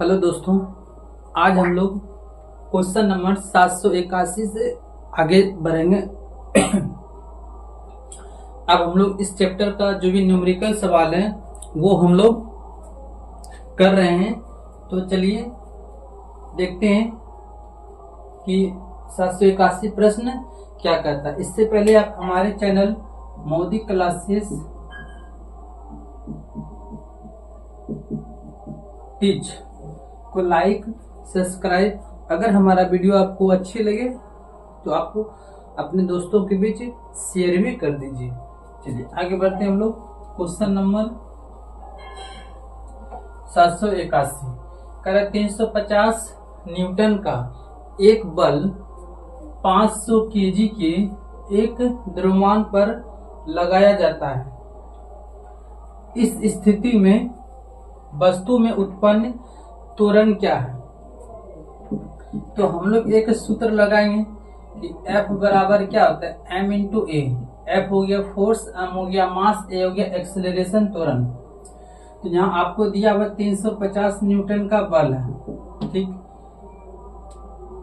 Hello दोस्तों, आज हम लोग क्वेश्चन नंबर 781 से आगे बढ़ेंगे। अब हम लोग इस चैप्टर का जो भी न्यूमेरिकल सवाल है वो हम लोग कर रहे हैं। तो चलिए देखते हैं कि 781 प्रश्न क्या करता है। इससे पहले आप हमारे चैनल मोदी क्लासेस टीच को लाइक सब्सक्राइब, अगर हमारा वीडियो आपको अच्छे लगे तो आपको अपने दोस्तों के बीच शेयर भी कर दीजिए। चलिए आगे बढ़ते हैं हम लोग। क्वेश्चन नंबर 781 कह 350 न्यूटन का एक बल 500 केजी के एक द्रव्यमान पर लगाया जाता है। इस स्थिति में वस्तु में उत्पन्न त्वरण क्या है? तो हम लोग एक सूत्र लगाएंगे कि F बराबर क्या होता है, m इंटू ए। F हो गया फोर्स, m हो गया मास, a हो गया एक्सेलरेशन त्वरण। तो यहाँ आपको दिया हुआ 350 न्यूटन का बल है, ठीक।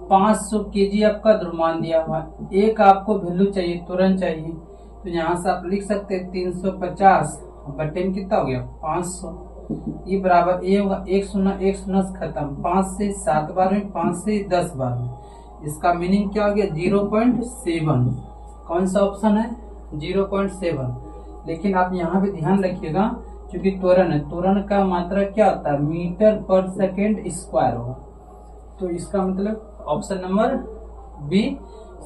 500 केजी आपका द्रव्यमान दिया हुआ है, एक आपको वैल्यू चाहिए, त्वरण चाहिए। तो यहाँ से आप लिख सकते हैं 350 बटे में कितना हो गया 500। ये बराबर ए होगा, एक शून्य से खत्म, 5 से 7 बार में, 5 से 10 बार में। इसका मीनिंग क्या हो गया 0.7। कौन सा ऑप्शन है 0.7। लेकिन आप यहाँ पे ध्यान रखिएगा क्योंकि त्वरण है, त्वरण का मात्रा क्या होता है मीटर पर सेकेंड स्क्वायर होगा। तो इसका मतलब ऑप्शन नंबर बी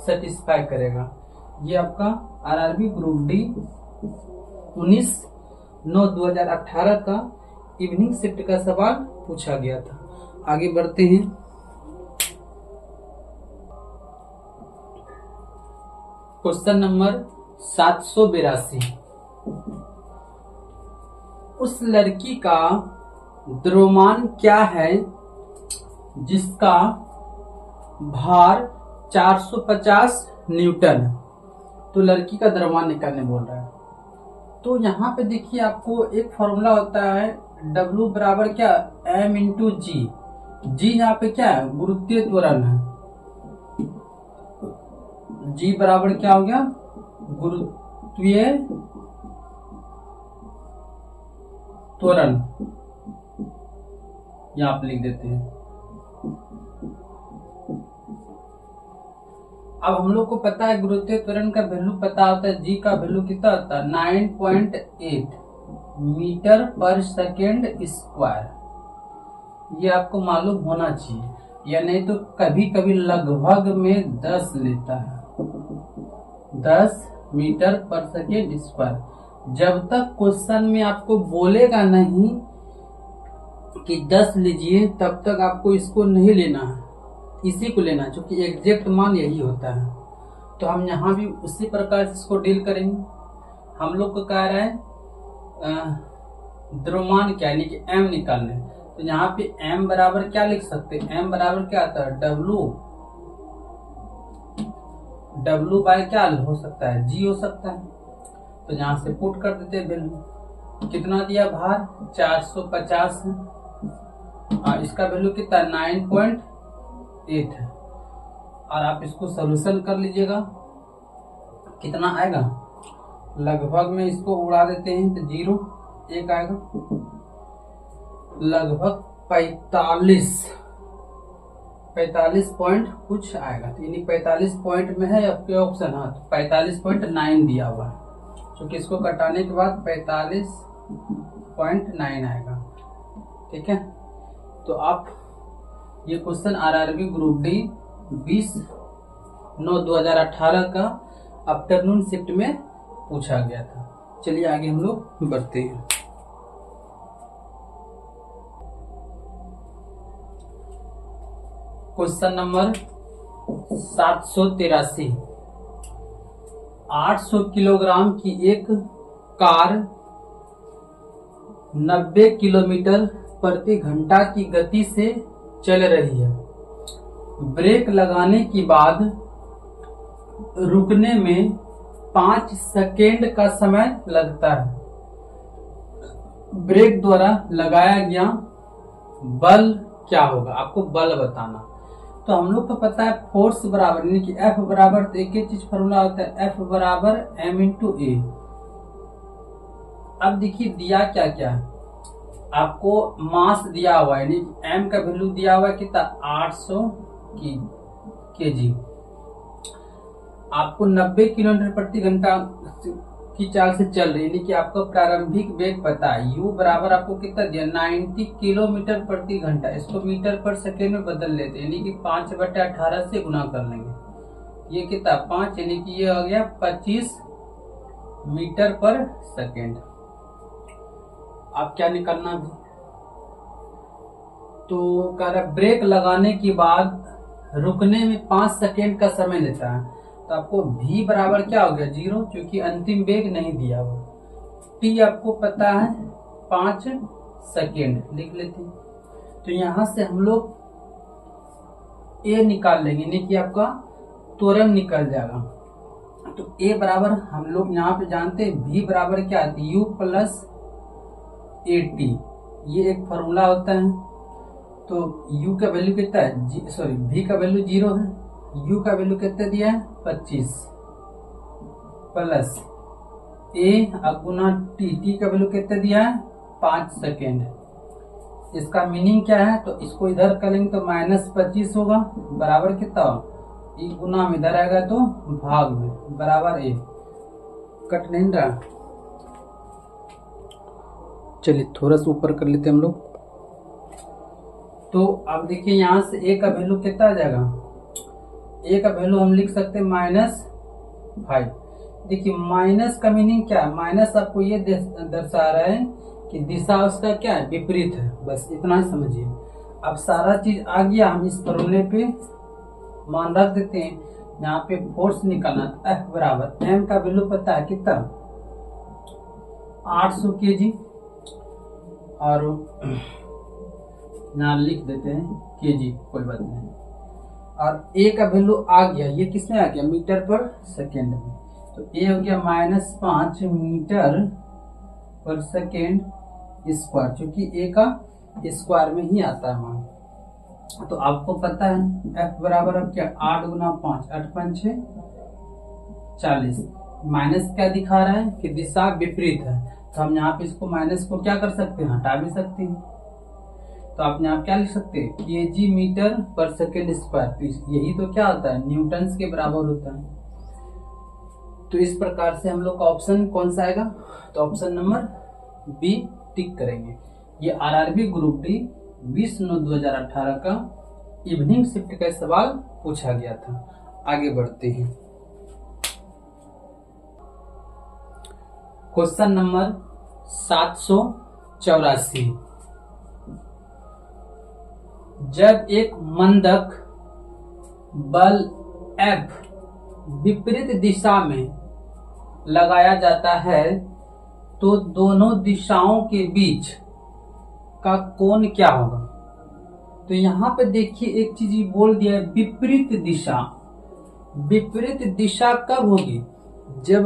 सेटिस्फाई करेगा। ये आपका आरआरबी ग्रुप डी 19/9/2018 का इवनिंग शिफ्ट का सवाल पूछा गया था। आगे बढ़ते हैं। क्वेश्चन नंबर 782 उस लड़की का द्रव्यमान क्या है जिसका भार 450 न्यूटन है? तो लड़की का द्रव्यमान निकालने बोल रहा है। तो यहाँ पे देखिए आपको एक फॉर्मूला होता है W बराबर क्या m इंटू जी। जी यहाँ पे क्या है गुरुत्वीय त्वरण है। G बराबर क्या हो गया गुरुत्वीय त्वरण, यहाँ आप लिख देते हैं। अब हम लोग को पता है गुरुत्वीय त्वरण का वैल्यू पता होता है, जी का वैल्यू कितना होता है 9.8 मीटर पर सेकेंड स्क्वायर। ये आपको मालूम होना चाहिए, या नहीं तो कभी कभी लगभग में 10 लेता है, 10 मीटर पर सेकेंड स्क्वायर। जब तक क्वेश्चन में आपको बोलेगा नहीं कि 10 लीजिए तब तक आपको इसको नहीं लेना है, इसी को लेना, क्योंकि एग्जैक्ट मान यही होता है। तो हम यहाँ भी उसी प्रकार से इसको डील करेंगे। हम लोग को कह रहा है द्रव्यमान क्या यानी कि m निकालना है। तो यहाँ पे m बराबर क्या लिख सकते हैं, m बराबर क्या आता है W बाय क्या हो सकता है g हो सकता है। तो यहाँ से पुट कर देते हैं वैल्यू। कितना दिया भार 450 है, इसका वैल्यू कितना 9.8 है। और आप इसको सॉल्यूशन कर लीजिएगा, कितना आएगा लगभग में इसको उड़ा देते हैं तो 0 1 आएगा, लगभग 45 पॉइंट कुछ आएगा। तो यानी 45 पॉइंट में है आपके ऑप्शन। हाँ तो 45.9 दिया हुआ है, क्योंकि इसको कटाने के बाद 45.9 आएगा, ठीक है। तो आप ये क्वेश्चन आरआरबी ग्रुप डी 20/9/2018 का आफ्टरनून शिफ्ट में पूछा गया था। चलिए आगे हम लोग बढ़ते हैं। क्वेश्चन नंबर 783 800 किलोग्राम की एक कार 90 किलोमीटर प्रति घंटा की गति से चल रही है। ब्रेक लगाने के बाद रुकने में 5 सेकेंड का समय लगता है। ब्रेक द्वारा लगाया गया बल क्या होगा, आपको बल बताना। तो हम लोग को पता है फोर्स बराबर यानी कि F बराबर, तो एक ही चीज फॉर्मूला होता है F बराबर m इंटू ए। अब देखिए दिया क्या क्या है, आपको मास दिया हुआ है, यानी m का वैल्यू दिया हुआ है कितना 800 केजी। आपको 90 किलोमीटर प्रति घंटा की चाल से चल रही है, यानी कि आपको प्रारंभिक वेग पता है। u बराबर आपको कितना दिया 90 किलोमीटर प्रति घंटा, इसको मीटर पर सेकेंड में बदल लेते हैं, यानी कि 5/18 से गुना कर लेंगे। ये कितना 5, यानी कि ये हो गया 25 मीटर पर सेकेंड। अब क्या निकालना भी, तो कह रहा ब्रेक लगाने के बाद रुकने में 5 सेकेंड का समय लेता है। तो आपको v बराबर क्या हो गया 0, क्योंकि अंतिम वेग नहीं दिया हुआ। t आपको पता है 5 सेकेंड, लिख लेते हैं। तो यहां से हम लोग a निकाल लेंगे, यानी कि आपका त्वरण निकल जाएगा। तो a बराबर हम लोग यहाँ पे जानते हैं v बराबर क्या आती है u प्लस AT, ये एक फॉर्मूला होता है। तो u का वैल्यू कितना है, सॉरी v का वैल्यू 0 है, u का वैल्यू कितना दिया है 25 प्लस a गुना t का वैल्यू कितना दिया है 5 सेकेंड। इसका मीनिंग क्या है, तो इसको इधर करेंगे तो -25 होगा, बराबर कितना ई गुना में इधर आएगा तो भाग में, बराबर a। कट नहीं रहा, चलिए थोड़ा सा ऊपर कर लेते हैं हम लोग। तो अब देखिए यहां से a का वैल्यू कितना आ जाएगा, a का वैल्यू हम लिख सकते हैं -5। देखिए माइनस का मीनिंग क्या है, माइनस आपको ये दर्शा रहा है कि दिशा उसका क्या है विपरीत है, बस इतना ही समझिए। अब सारा चीज आ गया, हम इस फॉर्मूले पे मान रख देते हैं। यहाँ पे फोर्स निकालना, F बराबर m का वैल्यू पता है कितना 800 केजी, और यहाँ लिख देते हैं केजी, कोई बात नहीं। और a का वैल्यू आ गया, ये किसमें आ गया मीटर पर सेकेंड में। तो a हो गया -5 मीटर पर सेकेंड स्क्वायर, क्योंकि a का स्क्वायर में ही आता है मान। तो आपको पता है F बराबर अब क्या 8 गुना 5, 8 5 6 40। माइनस क्या दिखा रहा है कि दिशा विपरीत है, तो हम यहाँ पे इसको माइनस को क्या कर सकते हैं, हटा भी सकते हैं। तो आप यहाँ क्या लिख सकते हैं केजी मीटर पर सेकेंड स्क्वायर, यही तो क्या होता है न्यूटन्स के बराबर होता है। तो इस प्रकार से हम लोग का ऑप्शन कौन सा आएगा, तो ऑप्शन नंबर बी टिक करेंगे। ये आरआरबी ग्रुप डी 20/9/2018 का इवनिंग शिफ्ट का सवाल पूछा गया था। आगे बढ़ते हैं, क्वेश्चन नंबर 784। जब एक मंदक बल F विपरीत दिशा में लगाया जाता है तो दोनों दिशाओं के बीच का कोण क्या होगा। तो यहाँ पे देखिए एक चीज बोल दिया है विपरीत दिशा। विपरीत दिशा कब होगी, जब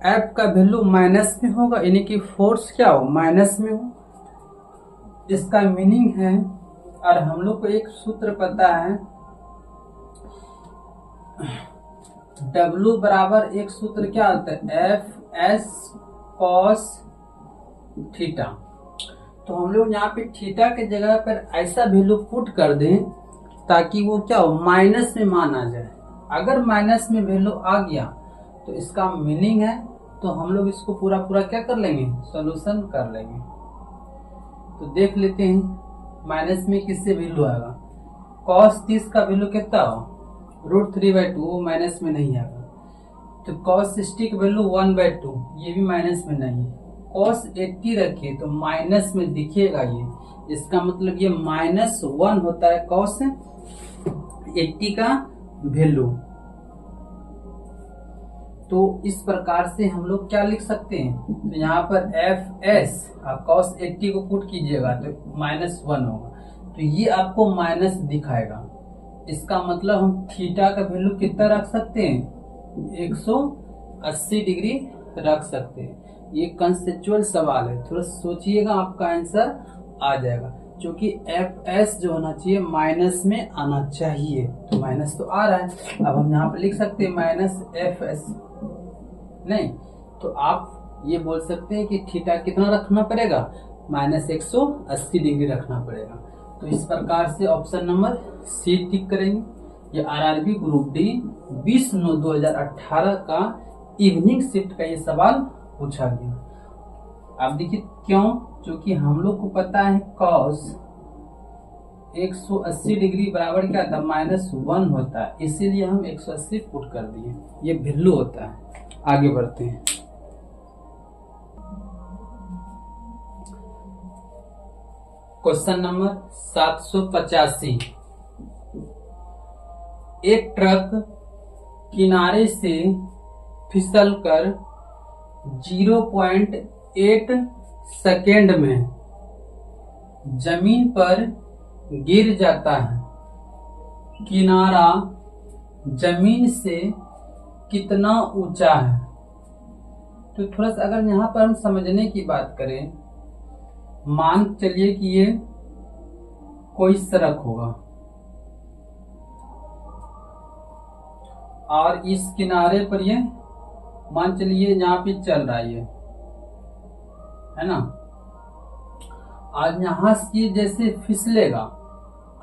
F का वैल्यू माइनस में होगा, यानी कि फोर्स क्या हो माइनस में हो। इसका मीनिंग है, और हम लोग को एक सूत्र पता है W बराबर एक सूत्र क्या होता है F S cos थीटा। तो हम लोग यहाँ पे थीटा के जगह पर ऐसा वैल्यू पुट कर दें ताकि वो क्या हो माइनस में मान आ जाए। अगर माइनस में वैल्यू आ गया तो इसका मीनिंग है, तो हम लोग इसको पूरा क्या कर लेंगे सॉल्यूशन कर लेंगे। तो देख लेते हैं माइनस में किससे वैल्यू आएगा, cos 30 का वैल्यू कितना हो √3/2, वो माइनस में नहीं आएगा। तो cos 60 का वैल्यू 1/2, ये भी माइनस में नहीं है। cos 80 रखिए तो माइनस में दिखेगा ये, इसका मतलब ये -1 होता है cos 80 का वैल्यू। तो इस प्रकार से हम लोग क्या लिख सकते हैं, तो यहाँ पर FS आप cos 80 को पुट कीजिएगा तो -1 होगा, तो ये आपको माइनस दिखाएगा। इसका मतलब हम थीटा का वैल्यू कितना रख सकते हैं 180 डिग्री रख सकते हैं। ये कंसेप्चुअल सवाल है, थोड़ा सोचिएगा आपका आंसर आ जाएगा। क्योंकि एफ एस जो होना चाहिए माइनस में आना चाहिए, तो माइनस तो आ रहा है। अब हम यहाँ पे लिख सकते हैं माइनस एफ एस, नहीं तो आप ये बोल सकते हैं कि थीटा कितना रखना पड़ेगा, माइनस 180 डिग्री रखना पड़ेगा। तो इस प्रकार से ऑप्शन नंबर सी टिक करेंगे। ये आरआरबी ग्रुप डी 20/9/2018 का इवनिंग शिफ्ट का ये सवाल पूछा गया। अब देखिए क्यों, क्योंकि हम लोग को पता है कॉस 180 डिग्री बराबर क्या था, -1 होता है, इसीलिए हम 180 पुट कर दिए, ये वैल्यू होता है। आगे बढ़ते हैं। Question number 785। एक ट्रक किनारे से फिसलकर 0.8 सेकेंड में जमीन पर गिर जाता है। किनारा जमीन से कितना ऊंचा है? तो थोड़ा सा अगर यहाँ पर हम समझने की बात करें, मान चलिए कि ये कोई सड़क होगा और इस किनारे पर ये मान चलिए यहाँ पे चल रहा है ना। आज यहां से जैसे फिसलेगा,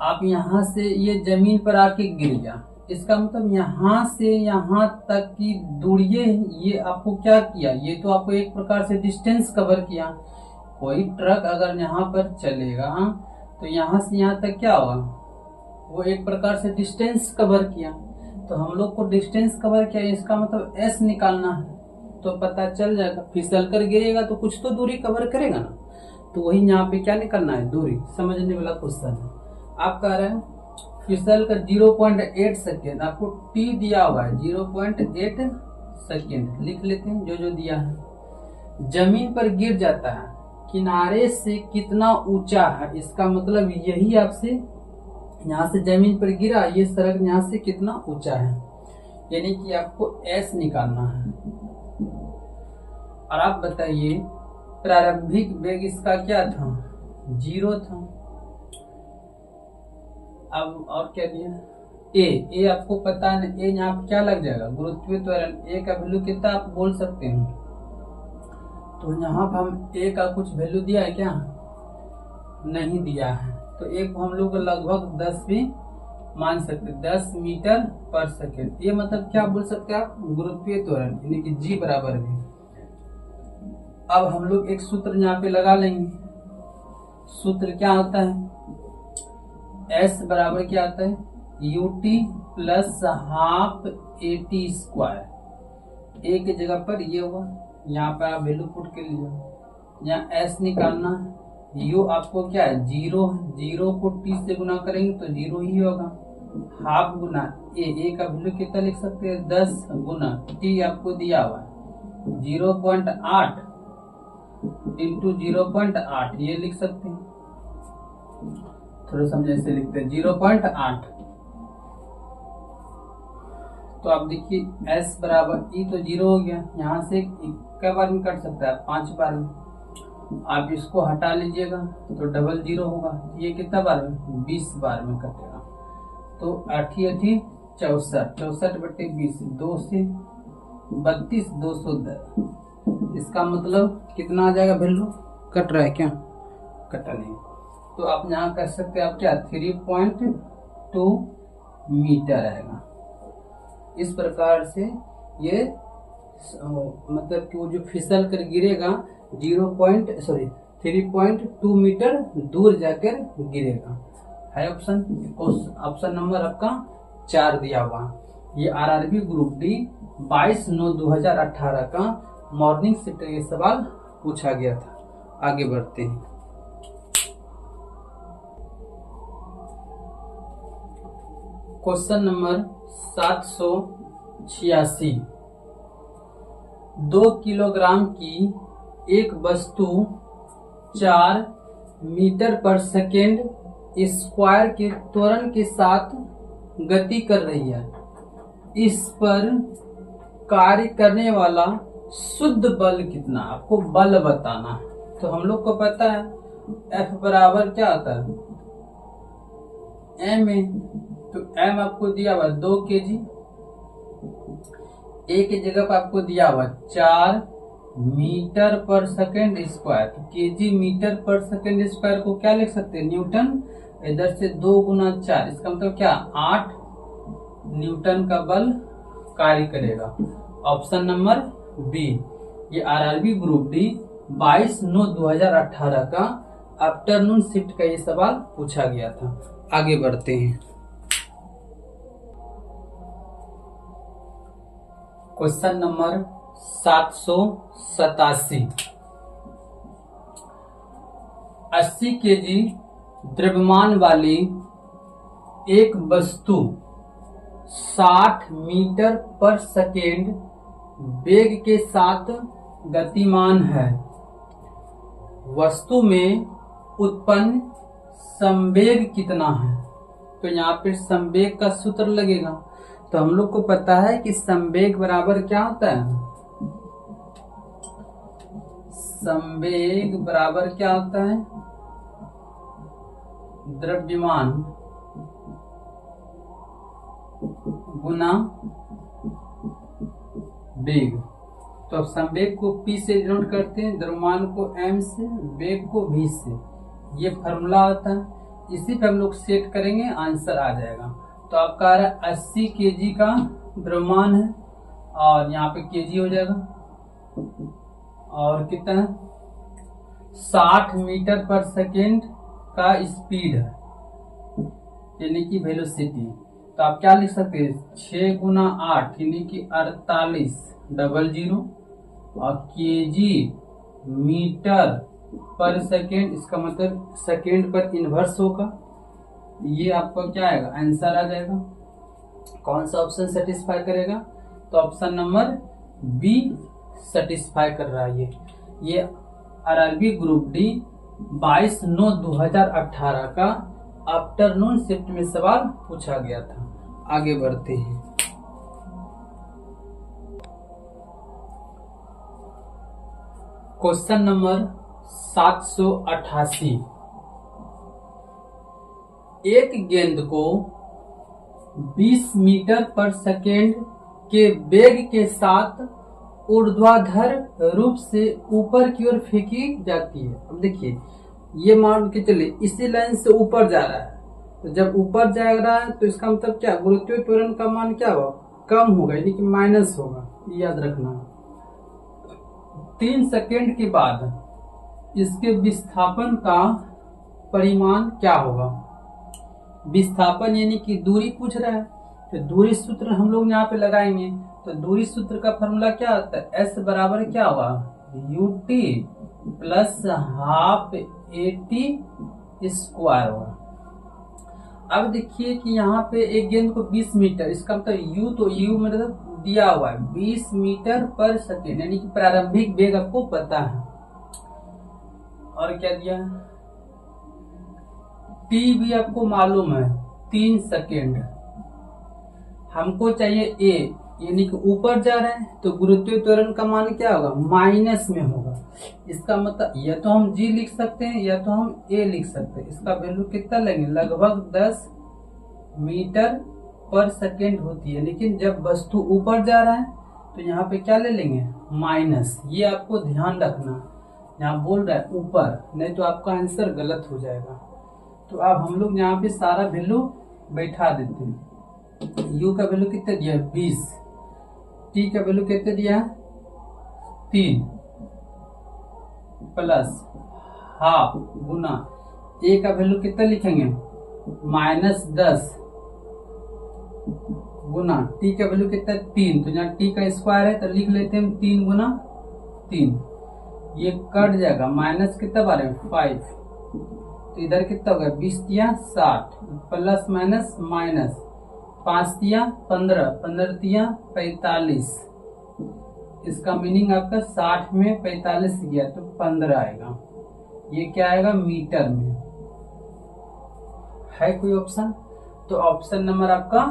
आप यहां से ये जमीन पर आके गिर गया, इसका मतलब यहां से यहां तक की दूरी, ये आपको क्या किया, ये तो आपको एक प्रकार से डिस्टेंस कवर किया। कोई ट्रक अगर यहाँ पर चलेगा तो यहाँ से यहाँ तक क्या होगा, वो एक प्रकार से डिस्टेंस कवर किया। तो हम लोग को डिस्टेंस कवर किया, इसका मतलब एस निकालना है, तो पता चल जाएगा। फिसल कर गिरेगा तो कुछ तो दूरी कवर करेगा ना, तो वही यहाँ पे क्या निकालना है, दूरी। समझने वाला क्वेश्चन है। आप कह रहे हैं फिसल कर 0.8 सेकेंड, आपको टी दिया हुआ है 0.8 सेकेंड, लिख लेते हैं जो जो दिया है। जमीन पर गिर जाता है, किनारे से कितना ऊंचा है, इसका मतलब यही आपसे यहाँ से जमीन पर गिरा, ये सड़क यहाँ से कितना ऊंचा है, यानी कि आपको एस निकालना है। और आप बताइए प्रारंभिक वेग इसका क्या था, 0 था। अब और क्या दिया, ए आपको पता नहीं, ए यहाँ क्या लग जाएगा, गुरुत्वीय त्वरण। ए का वैल्यू कितना आप बोल सकते हैं, तो यहाँ पर हम ए का कुछ वैल्यू दिया है क्या, नहीं दिया है। तो ए को हम लोग लगभग 10 भी मान सकते, 10 मीटर पर सेकेंड। ये मतलब क्या बोल सकते हैं आप, गुरुत्वीय त्वरण, यानी कि जी बराबर भी। अब हम लोग एक सूत्र यहाँ पे लगा लेंगे। सूत्र क्या होता है, एस बराबर क्या आता है, u t plus half a t square. A की जगह पर ये हुआ, यहाँ पर आप वैल्यू पुट के लिए, यहाँ एस निकालना है। यू आपको क्या है, 0, 0 को टी से गुना करेंगे तो 0 ही होगा। हाफ गुना ए का वैल्यू कितना लिख सकते हैं, 10 गुना टी आपको दिया हुआ है 0.8 इंटू 0.8, ये लिख सकते हैं। थोड़ा समझे से लिखते हैं 0.8। तो आप देखिए एस बराबर ई तो 0 हो गया, यहाँ से क्या बार में कट सकता है, 5 बार में। आप इसको हटा लीजिएगा तो डबल 0 होगा, ये कितना बार में, 20 बार में कटेगा। तो 8 64, 64/20, 2 से 32, 210। इसका मतलब कितना आ जाएगा वैल्यू, कट रहा है क्या, कटा नहीं। तो आप यहाँ कर सकते हैं, आप क्या 3.2 मीटर आएगा। इस प्रकार से ये मतलब कि वो जो फिसल कर गिरेगा 3.2 मीटर दूर जाकर गिरेगा, है ऑप्शन। ऑप्शन नंबर आपका 4 दिया हुआ। ये आरआरबी ग्रुप डी 22/9/2018 का मॉर्निंग शिफ्ट ये सवाल पूछा गया था। आगे बढ़ते हैं। Question number 786। 2 किलोग्राम की एक वस्तु 4 मीटर पर सेकेंड स्क्वायर के त्वरण के साथ गति कर रही है। इस पर कार्य करने वाला शुद्ध बल कितना, आपको बल बताना है। तो हम लोग को पता है F बराबर क्या होता है M में, तो M आपको दिया हुआ 2 kg, A की जगह पर आपको दिया हुआ 4 मीटर पर सेकेंड स्क्वायर। तो केजी मीटर पर सेकेंड स्क्वायर को क्या लिख सकते हैं, न्यूटन। इधर से 2 गुना 4, इसका मतलब क्या 8 न्यूटन का बल कार्य करेगा। Option number B. ये आरआरबी ग्रुप डी 22/9/2018 का आफ्टरनून शिफ्ट का ये सवाल पूछा गया था। आगे बढ़ते हैं। Question number 787। 80 केजी द्रव्यमान वाली एक वस्तु 60 मीटर पर सेकेंड वेग के साथ गतिमान है। वस्तु में उत्पन्न संवेग कितना है। तो यहाँ पे संवेग का सूत्र लगेगा। तो हम लोग को पता है कि संवेग बराबर क्या होता है, संवेग बराबर क्या होता है, द्रव्यमान गुना वेग। तो अब संवेग को P से डिनोट करते हैं, द्रव्यमान को M से, वेग को V से। ये फॉर्मूला होता है, इसी पे हम लोग सेट करेंगे, आंसर आ जाएगा। तो आपका आ रहा है 80 केजी का द्रव्यमान है और यहाँ पे केजी हो जाएगा, और कितना है 60 मीटर पर सेकेंड का स्पीड है, यानी कि वेलोसिटी। तो आप क्या लिख सकते हैं 6 गुना 8 यानी कि 4800 और केजी मीटर पर सेकेंड, इसका मतलब सेकेंड पर इन्वर्स होगा। ये आपका क्या आएगा, आंसर आ जाएगा। कौन सा ऑप्शन सेटिस्फाई करेगा, तो ऑप्शन नंबर बी सेटिस्फाई कर रहा है। ये आरआरबी ग्रुप डी 22/9/2018 का आफ्टरनून शिफ्ट में सवाल पूछा गया था। आगे बढ़ते हैं। Question number 788। एक गेंद को 20 मीटर पर सेकेंड के वेग के साथ ऊर्ध्वाधर रूप से ऊपर की ओर फेंकी जाती है। अब देखिए, ये मान के चलिए इसी लाइन से ऊपर जा रहा है, तो जब ऊपर जा रहा है तो इसका मतलब क्या, गुरुत्वीय त्वरण का मान क्या होगा, कम होगा, यानी कि माइनस होगा, याद रखना। 3 सेकेंड के बाद इसके विस्थापन का परिमाण क्या होगा। विस्थापन यानी कि दूरी पूछ रहा है, तो दूरी सूत्र हम लोग यहाँ पे लगाएंगे। तो दूरी सूत्र का फॉर्मूला क्या होता है, एस बराबर क्या होगा, UT plus half a t square होगा। अब देखिए कि यहाँ पे एक गेंद को 20 मीटर, इसका मतलब यू, तो यू मतलब दिया हुआ है 20 मीटर पर सेकेंड, यानी कि प्रारंभिक वेग आपको पता है। और क्या दिया है, टी भी आपको मालूम है 3 सेकेंड। हमको चाहिए ए, यानी कि ऊपर जा रहे हैं तो गुरुत्वीय त्वरण का मान क्या होगा, माइनस में होगा। इसका मतलब या तो हम जी लिख सकते हैं या तो हम ए लिख सकते हैं। इसका वैल्यू कितना लेंगे, लगभग 10 मीटर पर सेकेंड होती है, लेकिन जब वस्तु ऊपर जा रहा है तो यहाँ पे क्या ले लेंगे, माइनस। ये आपको ध्यान रखना, यहाँ बोल रहा है ऊपर, नहीं तो आपका आंसर गलत हो जाएगा। तो अब हम लोग यहाँ पे सारा वैल्यू बैठा देते हैं। यू का वैल्यू कितना दिया है 20, टी का वैल्यू कितना दिया है 3 प्लस हाफ गुना ए का वैल्यू कितना लिखेंगे -10 गुना टी का वैल्यू कितना 3, तो यहाँ टी का स्क्वायर है तो लिख लेते हैं 3 गुना 3। ये कट जाएगा, माइनस कितना बार है 5, तो इधर कितना होगा 20 तिया 60 प्लस माइनस माइनस 5 तिया 15, 15 तिया 45। इसका मीनिंग आपका 60 में 45 गया तो 15 आएगा। ये क्या आएगा मीटर में। है कोई ऑप्शन, तो ऑप्शन नंबर आपका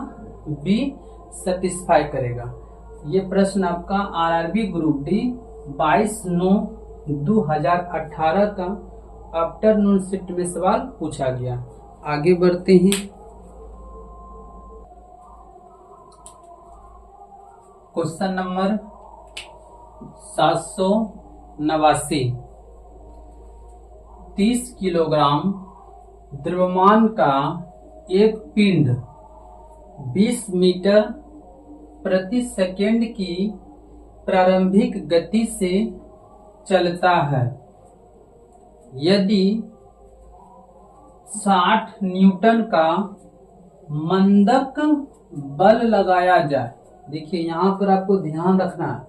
बी सेटिस्फाई करेगा। ये प्रश्न आपका आरआरबी ग्रुप डी 22/9/2018 का आफ्टरनून शिफ्ट में सवाल पूछा गया। आगे बढ़ते हैं। Question number 789। 30 किलोग्राम द्रव्यमान का एक पिंड 20 मीटर प्रति सेकेंड की प्रारंभिक गति से चलता है। यदि 60 न्यूटन का मंदक बल लगाया जाए, देखिए यहाँ पर आपको ध्यान रखना है,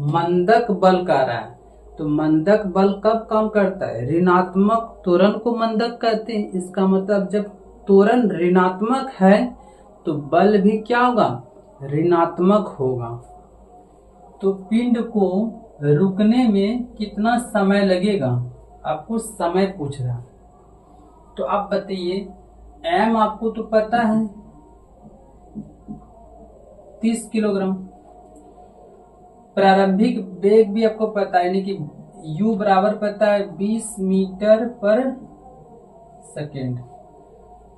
मंदक बल का रहा है, तो मंदक बल कब काम करता है? ऋणात्मक त्वरण को मंदक कहते हैं। इसका मतलब जब त्वरण ऋणात्मक है तो बल भी क्या होगा? ऋणात्मक होगा। तो पिंड को रुकने में कितना समय लगेगा? आपको समय पूछ रहा। तो आप बताइए, एम आपको तो पता है 30 किलोग्राम, प्रारंभिक वेग भी आपको पता है, यानी कि u बराबर पता है 20 मीटर पर सेकेंड,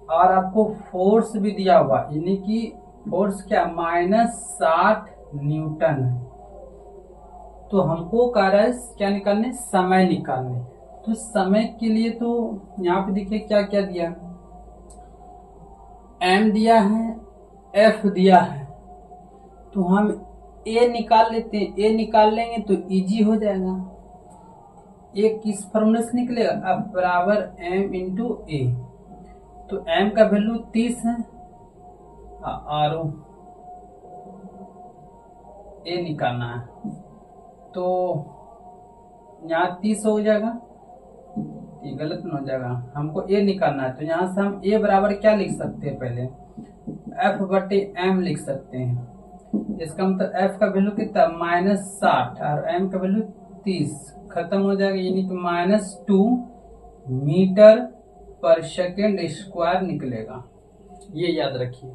और आपको फोर्स भी दिया हुआ, यानी कि फोर्स क्या? -60 न्यूटन है। तो हमको कार्य क्या निकालने? समय निकालने। तो समय के लिए तो यहाँ पे देखिए क्या क्या दिया, m दिया है, f दिया है, तो हम a निकाल लेते हैं। a निकाल लेंगे तो इजी हो जाएगा। a किस फॉर्मूले से निकलेगा? F बराबर m इंटू a। तो m का वैल्यू 30 है और a निकालना है, तो यहाँ 30 हो जाएगा, ये गलत में हो जाएगा, हमको a निकालना है। तो यहाँ से हम a बराबर क्या लिख सकते हैं? पहले f बटे m लिख सकते हैं। इसका मतलब f का वैल्यू कितना? -60 और m का वैल्यू 30, खत्म हो जाएगा, यानी कि -2 मीटर पर सेकेंड स्क्वायर निकलेगा। ये याद रखिए।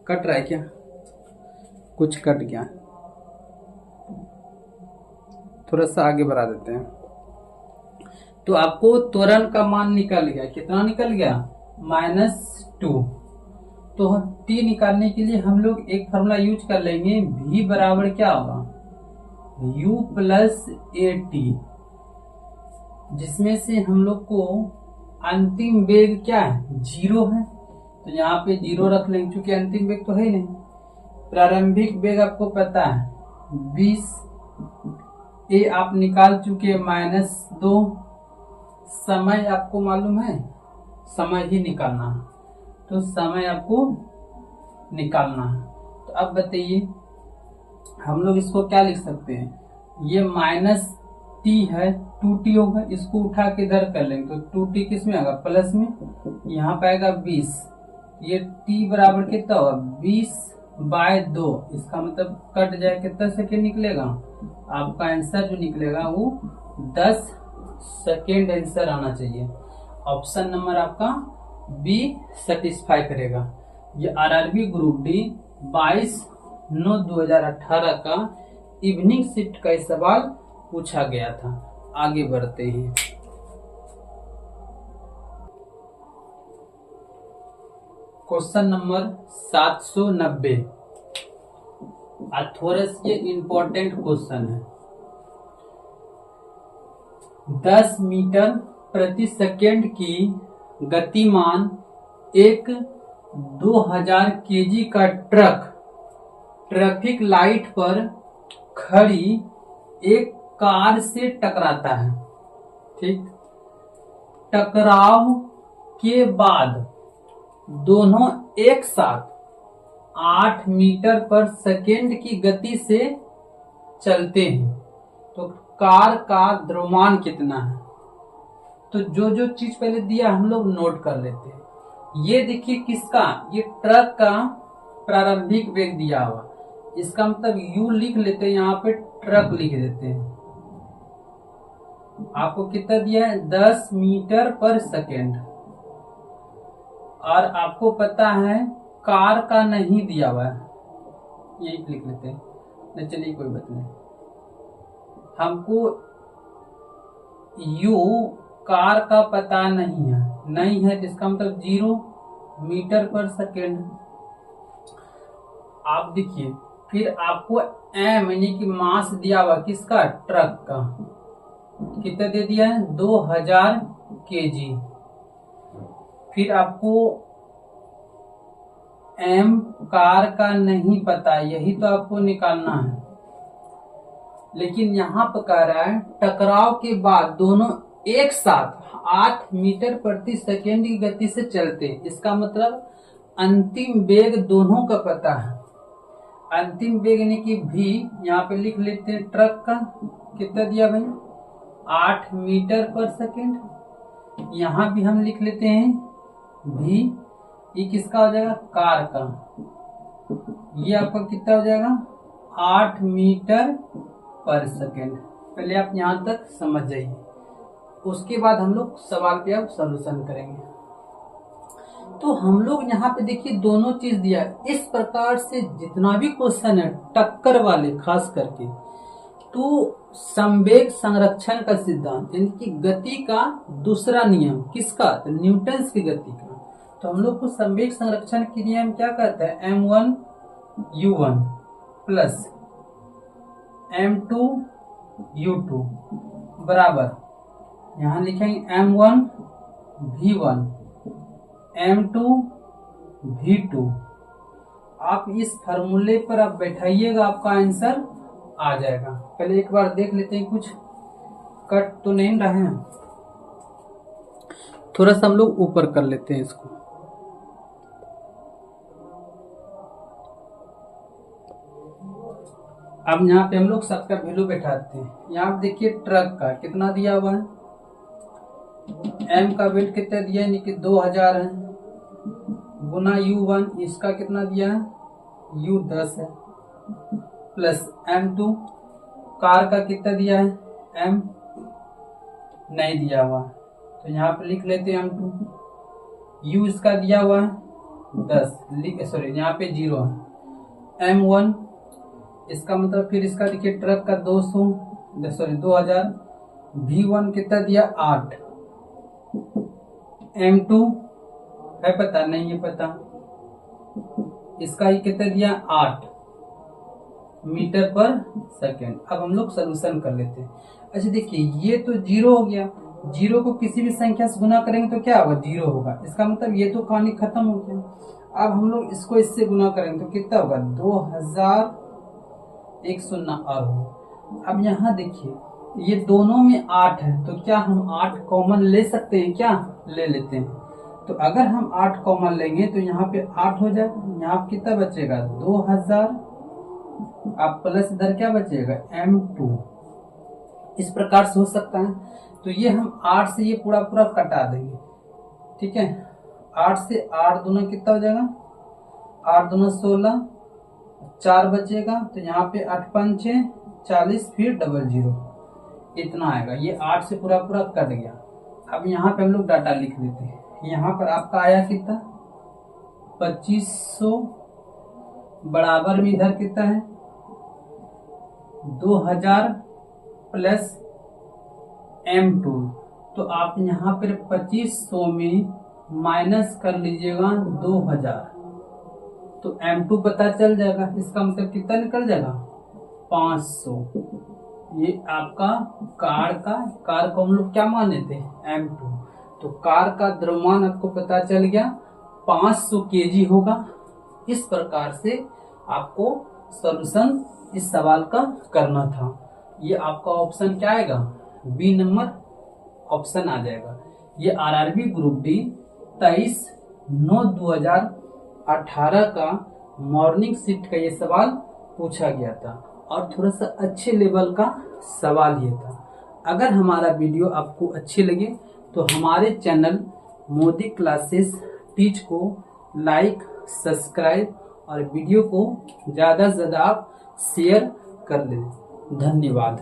कट रहा है क्या? कुछ कट गया, थोड़ा सा आगे बढ़ा देते हैं। तो आपको त्वरण का मान निकल गया, कितना निकल गया? -2। तो t निकालने के लिए हम लोग एक फॉर्मूला यूज कर लेंगे, v बराबर क्या होगा? u प्लस at, जिसमें से हम लोग को अंतिम वेग क्या है? 0 है, तो यहाँ पे 0 रख लेंगे, क्योंकि अंतिम वेग तो है ही नहीं। प्रारंभिक वेग आपको पता है 20, a आप निकाल चुके -2, समय आपको मालूम है, समय ही निकालना है, तो समय आपको निकालना है। तो अब बताइए, हम लोग इसको क्या लिख सकते हैं? ये -t है, 2t होगा, इसको उठा के इधर कर लेंगे, तो 2t किस में आएगा? प्लस में, यहाँ पे आएगा 20, ये t बराबर कितना होगा? 20/2, इसका मतलब कट जाए, कितना सेकेंड निकलेगा? आपका आंसर जो निकलेगा वो 10 सेकेंड आंसर आना चाहिए। ऑप्शन नंबर आपका बी सेटिस्फाई करेगा। ये आरआरबी ग्रुप डी 22/9/2018 का इवनिंग शिफ्ट का सवाल पूछा गया था। आगे बढ़ते हैं। क्वेश्चन नंबर 790, थोड़ा सा ये इंपॉर्टेंट क्वेश्चन है। 10 मीटर प्रति सेकेंड की गतिमान एक 2000 केजी का ट्रक ट्रैफिक लाइट पर खड़ी एक कार से टकराता है। ठीक, टकराव के बाद दोनों एक साथ 8 मीटर पर सेकेंड की गति से चलते हैं, तो कार का द्रव्यमान कितना है? तो जो जो चीज पहले दिया हम लोग नोट कर लेते हैं। ये देखिए किसका? ये ट्रक का प्रारंभिक वेग दिया हुआ, इसका मतलब u लिख लेते हैं, यहाँ पे ट्रक लिख देते हैं। आपको कितना दिया है? 10 मीटर पर सेकेंड, और आपको पता है कार का नहीं दिया हुआ है, यही लिख लेते हैं। नहीं चलिए कोई बात नहीं, हमको u कार का पता नहीं है जिसका मतलब 0 मीटर पर सेकेंड। आप देखिए, फिर आपको एम यानी कि मास दिया हुआ किसका, ट्रक का, कितना दे दिया है 2000 केजी। फिर आपको एम कार का नहीं पता, यही तो आपको निकालना है। लेकिन यहाँ पर कह रहा है टकराव के बाद दोनों एक साथ 8 मीटर प्रति सेकेंड की गति से चलते, इसका मतलब अंतिम वेग दोनों का पता है। अंतिम वेग यानी कि भी यहाँ पे लिख लेते हैं, ट्रक का कितना दिया भाई 8 मीटर पर सेकेंड। यहाँ भी हम लिख लेते हैं भी, ये किसका हो जाएगा, कार का। ये आपका कितना हो जाएगा 8 मीटर पर सेकेंड। पहले आप यहाँ तक समझ जाइए, उसके बाद हम लोग सवाल पे अब सॉल्यूशन करेंगे। तो हम लोग यहाँ पे देखिए दोनों चीज दिया है। इस प्रकार से जितना भी क्वेश्चन है टक्कर वाले खास करके, तो संवेग संरक्षण का सिद्धांत यानी कि गति का दूसरा नियम किसका, तो न्यूटन की गति का। तो हम लोग को संवेग संरक्षण के नियम क्या कहता है, m1 u1 plus m2 u2 बराबर, यहाँ लिखेंगे m1 v1 m2 v2। आप इस फार्मूले पर आप बैठाइएगा, आपका आंसर आ जाएगा। पहले एक बार देख लेते हैं, कुछ कट तो नहीं रहे हैं, थोड़ा सा हम लोग ऊपर कर लेते हैं इसको। अब यहाँ पे हम लोग सबका वैल्यू बैठाते हैं। यहाँ पे देखिए ट्रक का कितना दिया हुआ है, m का वेट कितना दिया है, यानी कि 2000 है, गुना u1 इसका कितना दिया है u10 है, प्लस m2 कार का कितना दिया है, m नहीं दिया हुआ, तो यहाँ पे लिख लेते हैं m2। u इसका दिया हुआ है 10, सॉरी यहाँ पे 0 है। m1 इसका मतलब, फिर इसका देखिए ट्रक का 2000, v1 कितना दिया 8, m2 है पता नहीं, ये पता, इसका ही कितना दिया 8 मीटर पर सेकेंड। अब हम लोग सोल्यूशन कर लेते हैं। अच्छा देखिए, ये तो 0 हो गया, 0 को किसी भी संख्या से गुना करेंगे तो क्या होगा, 0 होगा। इसका मतलब ये तो कहानी खत्म हो गया। अब हम लोग इसको इससे गुना करेंगे तो कितना होगा 2100 और हो। अब यहाँ देखिए ये दोनों में 8 है, तो क्या हम 8 कॉमन ले सकते हैं, क्या ले लेते हैं। तो अगर हम 8 कॉमन लेंगे तो यहाँ पे 8 हो जाएगा, यहाँ कितना बचेगा 2000, अब प्लस इधर क्या बचेगा m2। इस प्रकार से हो सकता है। तो ये हम 8 से ये पूरा पूरा कटा देंगे, ठीक है। 8 से 8 दूना कितना हो जाएगा, 8 दूना 16, 4 बचेगा, तो यहाँ पे 8 5 6 40, फिर 00 इतना आएगा। ये 8 से पूरा पूरा कट गया। अब यहाँ पे हम लोग डाटा लिख देते हैं। यहाँ पर आपका आया कितना 2500, बराबर में इधर कितना है 2000 प्लस m2। तो आप यहाँ पर 2500 में माइनस कर लीजिएगा 2000, तो m2 पता चल जाएगा। इसका मतलब कितना निकल जाएगा 500। ये आपका कार को हम लोग क्या माने थे m2, तो कार का द्रव्यमान आपको पता चल गया 500 kg होगा। इस प्रकार से आपको सॉल्यूशन इस सवाल का करना था। ये आपका ऑप्शन क्या आएगा, बी नंबर ऑप्शन आ जाएगा। ये आरआरबी ग्रुप डी 23/9/2018 का मॉर्निंग शिफ्ट का ये सवाल पूछा गया था और थोड़ा सा अच्छे लेवल का सवाल ये था। अगर हमारा वीडियो आपको अच्छे लगे तो हमारे चैनल मोदी क्लासेस टीच को लाइक, सब्सक्राइब और वीडियो को ज़्यादा से ज़्यादा आप शेयर कर दें। धन्यवाद।